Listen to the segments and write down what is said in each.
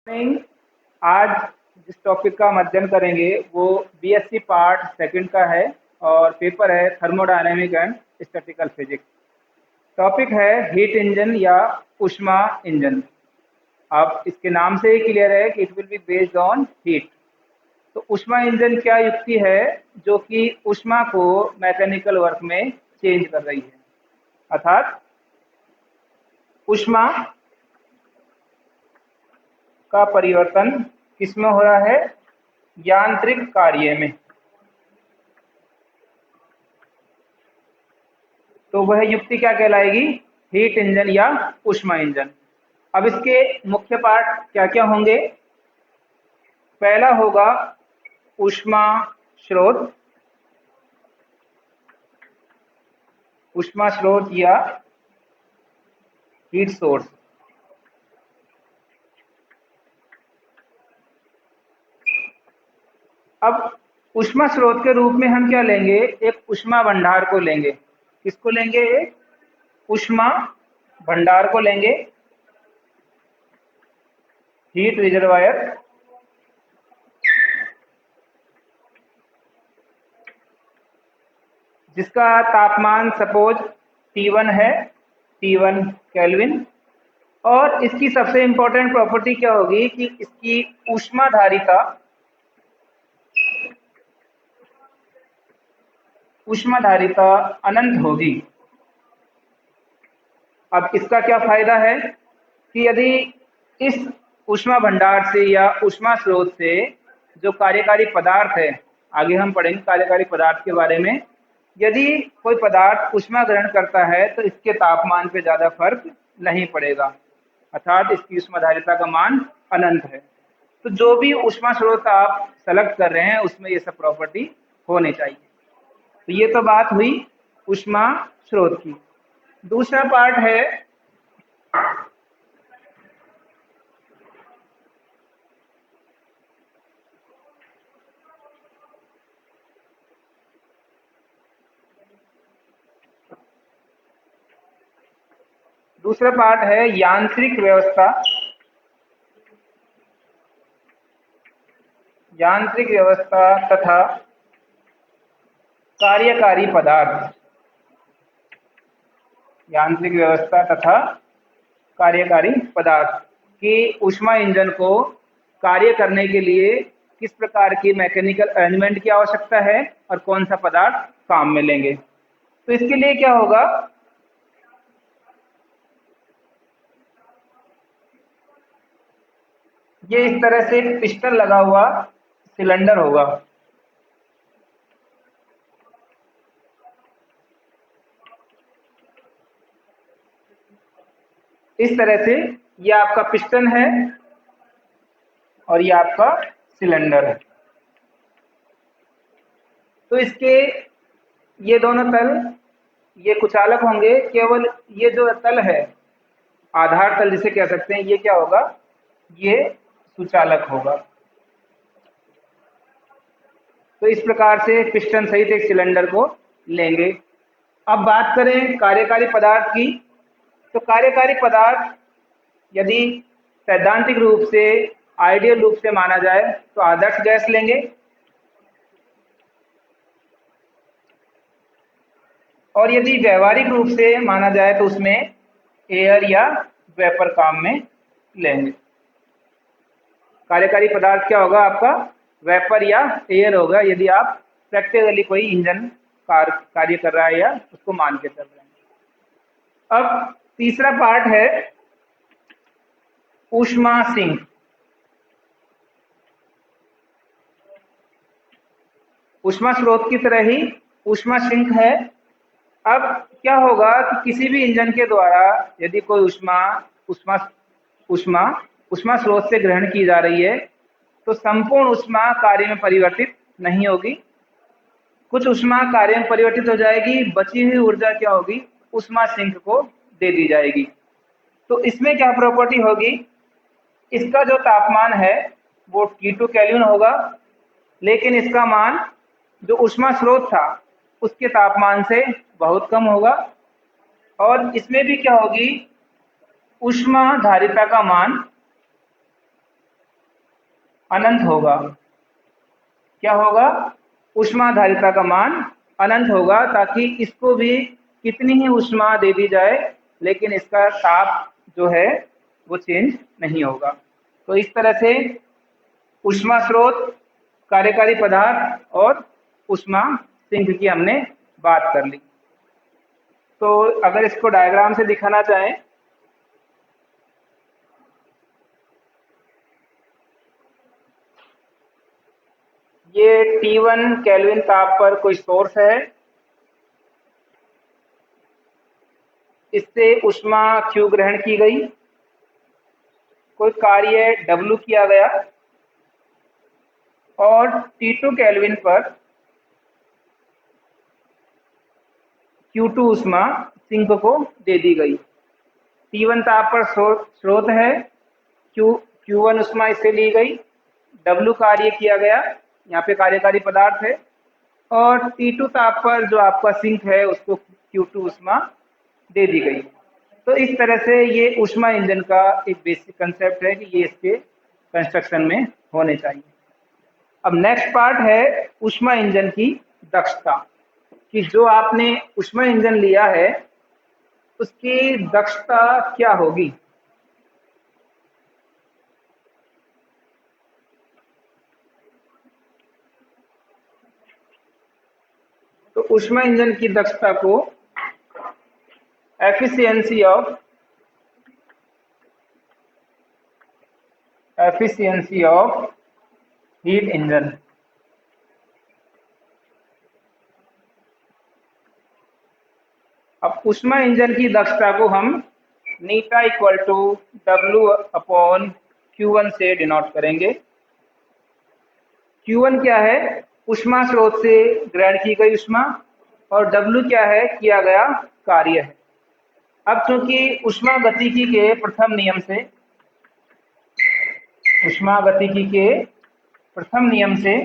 नहीं, आज जिस टॉपिक का हम अध्ययन करेंगे वो बीएससी पार्ट सेकंड का है और पेपर है thermodynamic and statistical physics. Topic है हीट इंजन या ऊष्मा इंजन। अब इसके नाम से ही क्लियर है कि it will be based on heat. तो ऊष्मा इंजन क्या युक्ति है जो कि ऊष्मा को मैकेनिकल वर्क में चेंज कर रही है, अर्थात ऊष्मा का परिवर्तन किसमें हो रहा है? यांत्रिक कार्य में। तो वह युक्ति क्या कहलाएगी? हीट इंजन या ऊष्मा इंजन। अब इसके मुख्य पार्ट क्या क्या होंगे? पहला होगा ऊष्मा स्रोत, ऊष्मा स्रोत या हीट सोर्स। अब ऊष्मा स्रोत के रूप में हम क्या लेंगे? एक ऊष्मा भंडार को लेंगे। किसको लेंगे? एक ऊष्मा भंडार को लेंगे, हीट रिजर्वायर, जिसका तापमान सपोज T1 है, T1 केल्विन। और इसकी सबसे इंपॉर्टेंट प्रॉपर्टी क्या होगी कि इसकी ऊष्माधारिता अनंत होगी। अब इसका क्या फायदा है कि यदि इस ऊष्मा भंडार से या ऊष्मा स्रोत से जो कार्यकारी पदार्थ है, आगे हम पढ़ेंगे कार्यकारी पदार्थ के बारे में, यदि कोई पदार्थ ऊष्मा ग्रहण करता है तो इसके तापमान पे ज़्यादा फर्क नहीं पड़ेगा, अर्थात इसकी ऊष्माधारिता का मान अनंत है। तो जो भी ऊष्मा स्रोत आप सेलेक्ट कर रहे हैं उसमें ये सब प्रॉपर्टी होनी चाहिए। तो ये तो बात हुई ऊष्मा स्रोत की। दूसरा पार्ट है यांत्रिक व्यवस्था। यांत्रिक व्यवस्था तथा कार्यकारी पदार्थ। यांत्रिक व्यवस्था तथा कार्यकारी पदार्थ की ऊष्मा इंजन को कार्य करने के लिए किस प्रकार की मैकेनिकल अरेंजमेंट की आवश्यकता है और कौन सा पदार्थ काम में लेंगे। तो इसके लिए क्या होगा? ये इस तरह से एक पिस्टन लगा हुआ सिलेंडर होगा। इस तरह से ये आपका पिस्टन है और ये आपका सिलेंडर है। तो इसके ये दोनों तल ये कुचालक होंगे। केवल ये जो तल है, आधार तल जिसे कह सकते हैं, ये क्या होगा? ये सुचालक होगा। तो इस प्रकार से पिस्टन सहित एक सिलेंडर को लेंगे। अब बात करें कार्यकारी पदार्थ की। तो कार्यकारी पदार्थ यदि सैद्धांतिक रूप से, आइडियल रूप से माना जाए तो आदर्श गैस लेंगे, और यदि व्यवहारिक रूप से माना जाए तो उसमें एयर या वेपर काम में लेंगे। कार्यकारी पदार्थ क्या होगा आपका? वेपर या एयर होगा, यदि आप प्रैक्टिकली कोई इंजन कार्य कर रहा है या उसको मान के चल रहे हैं। अब तीसरा पार्ट है ऊष्मा सिंक। ऊष्मा स्रोत की तरह ही ऊष्मा सिंक है। अब क्या होगा कि किसी भी इंजन के द्वारा यदि कोई ऊष्मा ऊष्मा ऊष्मा ऊष्मा स्रोत से ग्रहण की जा रही है तो संपूर्ण ऊष्मा कार्य में परिवर्तित नहीं होगी। कुछ ऊष्मा कार्य में परिवर्तित हो जाएगी, बची हुई ऊर्जा क्या होगी? ऊष्मा सिंक को दे दी जाएगी। तो इसमें क्या प्रॉपर्टी होगी? इसका जो तापमान है वो T2 केल्विन होगा, लेकिन इसका मान जो ऊष्मा स्रोत था उसके तापमान से बहुत कम होगा। और इसमें भी क्या होगी? ऊष्मा धारिता का मान अनंत होगा। क्या होगा? ऊष्माधारिता का मान अनंत होगा, ताकि इसको भी कितनी ही ऊष्मा दे दी जाए लेकिन इसका ताप जो है वो चेंज नहीं होगा। तो इस तरह से ऊष्मा स्रोत, कार्यकारी पदार्थ और ऊष्मा सिंक की हमने बात कर ली। तो अगर इसको डायग्राम से दिखाना चाहें, ये T1 केल्विन ताप पर कोई सोर्स है, इससे ऊष्मा Q ग्रहण की गई, कोई कार्य W किया गया और T2 केल्विन पर Q2 ऊष्मा सिंक को दे दी गई। T1 ताप पर स्रोत है, Q1 ऊष्मा इससे ली गई, W कार्य किया गया, यहाँ पे कार्यकारी पदार्थ है, और T2 ताप पर जो आपका सिंक है उसको Q2 ऊष्मा दे दी गई। तो इस तरह से ये ऊष्मा इंजन का एक बेसिक कंसेप्ट है कि ये इसके कंस्ट्रक्शन में होने चाहिए। अब नेक्स्ट पार्ट है ऊष्मा इंजन की दक्षता, कि जो आपने ऊष्मा इंजन लिया है उसकी दक्षता क्या होगी। तो ऊष्मा इंजन की दक्षता को एफिशिएंसी ऑफ हीट इंजन, अब ऊष्मा इंजन की दक्षता को हम नीटा इक्वल टू W/Q1 से डिनोट करेंगे। Q1 क्या है? ऊष्मा स्रोत से ग्रहण की गई ऊष्मा, और W क्या है? किया गया कार्य है। अब चूंकि ऊष्मा गतिकी के प्रथम नियम से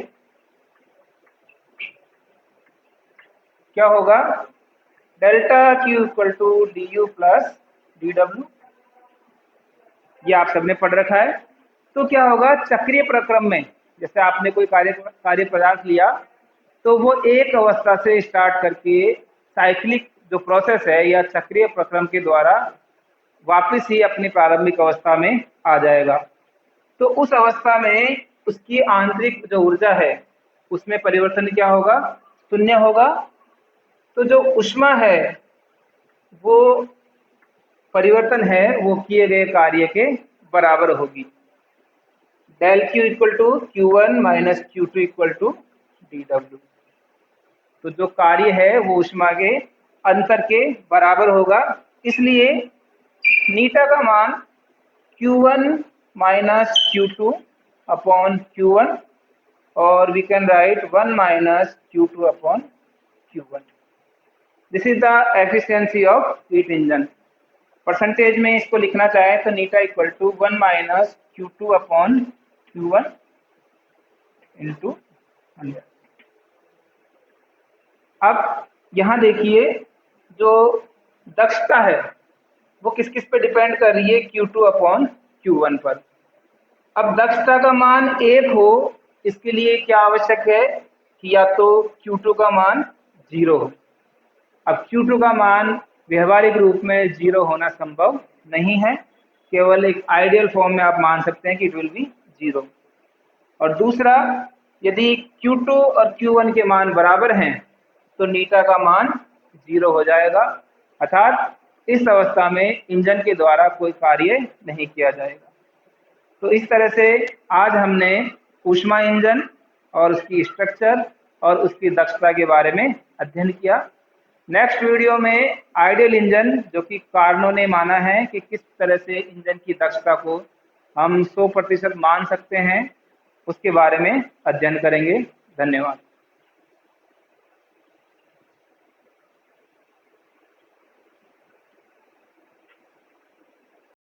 क्या होगा? Delta Q equal to du plus dw, ये आप सबने पढ़ रखा है। तो क्या होगा? चक्रीय प्रक्रम में जैसे आपने कोई कार्य पदार्थ लिया तो वो एक अवस्था से स्टार्ट करके साइक्लिक जो प्रोसेस है या चक्रीय प्रक्रम के द्वारा वापस ही अपनी प्रारंभिक अवस्था में आ जाएगा। तो उस अवस्था में उसकी आंतरिक जो ऊर्जा है उसमें परिवर्तन क्या होगा? शून्य होगा। तो जो ऊष्मा है वो परिवर्तन है वो किए गए कार्य के बराबर होगी। Del Q equal to Q1 minus Q2 equal to dW। तो जो कार्य है वो ऊष्मा के अंतर के बराबर होगा, इसलिए नीटा का मान Q1 minus Q2 upon Q1, और we can write 1 minus Q2 upon Q1। This is the efficiency of heat engine. Percentage में इसको लिखना चाहे तो नीटा equal to 1 minus Q2 upon Q1 into 100। अब यहाँ देखिए जो दक्षता है वो किस किस पे डिपेंड कर रही है? Q2 अपॉन Q1 पर। अब दक्षता का मान 1 हो, इसके लिए क्या आवश्यक है कि या तो Q2 का मान 0 हो। अब Q2 का मान व्यवहारिक रूप में 0 होना संभव नहीं है, केवल एक आइडियल फॉर्म में आप मान सकते हैं कि इट विल बी 0। और दूसरा, यदि Q2 और Q1 के मान बराबर हैं तो नीटा का मान 0 हो जाएगा, अर्थात इस अवस्था में इंजन के द्वारा कोई कार्य नहीं किया जाएगा। तो इस तरह से आज हमने ऊष्मा इंजन और उसकी स्ट्रक्चर और उसकी दक्षता के बारे में अध्ययन किया। नेक्स्ट वीडियो में आइडियल इंजन, जो कि कारणों ने माना है कि किस तरह से इंजन की दक्षता को हम 100% मान सकते हैं, उसके बारे में अध्ययन करेंगे। धन्यवाद।